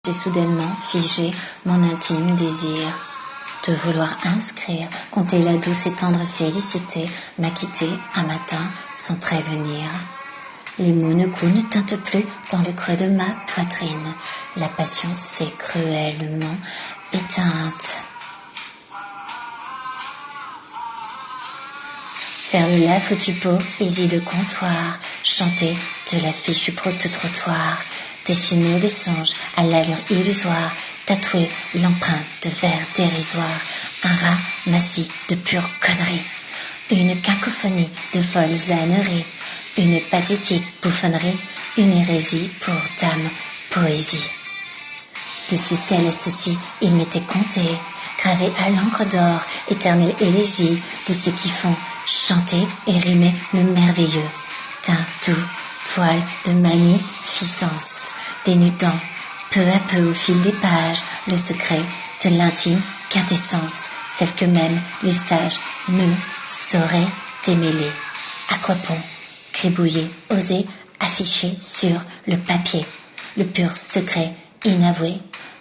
C'est soudainement figé mon intime désir de vouloir inscrire, compter la douce et tendre félicité, m'acquitter un matin sans prévenir. Les mots ne coulent, ne tintent plus dans le creux de ma poitrine. La passion s'est cruellement éteinte. Faire de la foutue poésie de comptoir, chanter de la fichue prose de trottoir, dessiner des songes à l'allure illusoire, tatouer l'empreinte de vers dérisoires, un ramassis de pure connerie, une cacophonie de folles âneries, une pathétique bouffonnerie, une hérésie pour dame poésie. De ces célestes-ci, il m'était compté, gravé à l'encre d'or, éternelle élégie de ceux qui font chanter et rimer le merveilleux, d'un doux voile de magnificence, dénudant peu à peu au fil des pages le secret de l'intime quintessence, celle que même les sages ne sauraient démêler. À quoi bon gribouiller, oser afficher sur le papier le pur secret inavoué,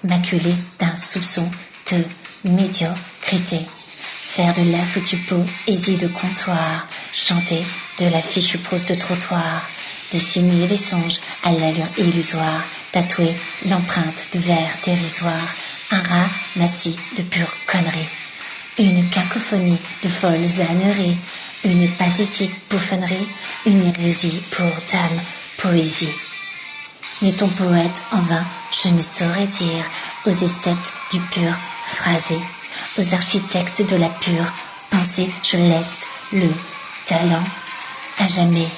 maculé d'un soupçon de médiocrité? Faire de la foutue poésie de comptoir, chanter de la fichue prose de trottoir, dessiner des songes à l'allure illusoire, tatouer l'empreinte de vers dérisoires, un ramassis de pure connerie, une cacophonie de folles âneries, une pathétique bouffonnerie, une hérésie pour dame poésie. N'est-on poète en vain, je ne saurais dire, aux esthètes du pur phrasé, aux architectes de la pure pensée, je laisse le talent à jamais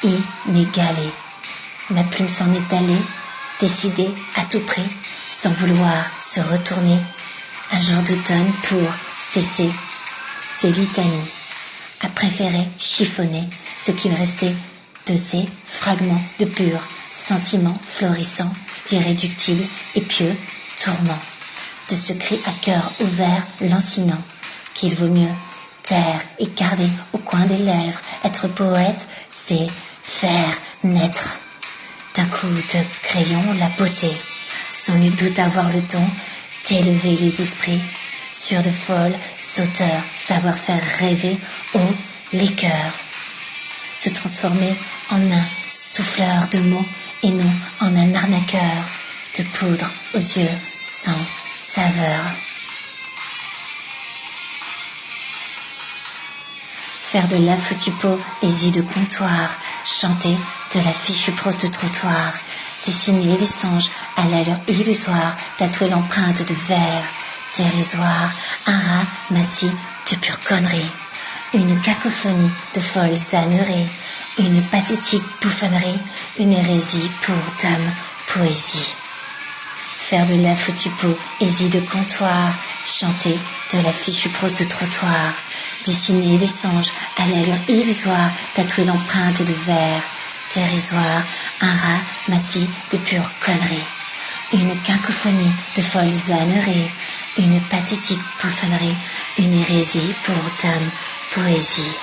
inégalé. Ma plume s'en est allée, décidée à tout prix, sans vouloir se retourner, un jour d'automne pour cesser ces litanies, à préférer chiffonner ce qu'il restait de ces fragments de purs sentiments florissants, d'irréductibles et pieux tourments, de ce cri à cœur ouvert lancinant, qu'il vaut mieux taire et garder au coin des lèvres. Être poète, c'est faire naître d'un coup de crayon la beauté, sans nul doute avoir le ton d'élever les esprits sur de folles sauteurs, savoir faire rêver haut les cœurs, se transformer en un souffleur de mots et non en un arnaqueur de poudre aux yeux sans saveur. Faire de la foutue poésie de comptoir, chanter de la fichue prose de trottoir, dessiner des songes à l'allure illusoire, tatouer l'empreinte de vers dérisoires, un ramassis de pure connerie, une cacophonie de folles âneries, une pathétique bouffonnerie, une hérésie pour dame poésie. Faire de la foutue poésie de comptoir, chanter de la fichue prose de trottoir, dessiner des songes à l'allure illusoire, tatouer l'empreinte de vers dérisoires, un ramassis de pure connerie, une cacophonie de folles âneries, une pathétique bouffonnerie, une hérésie pour dame poésie.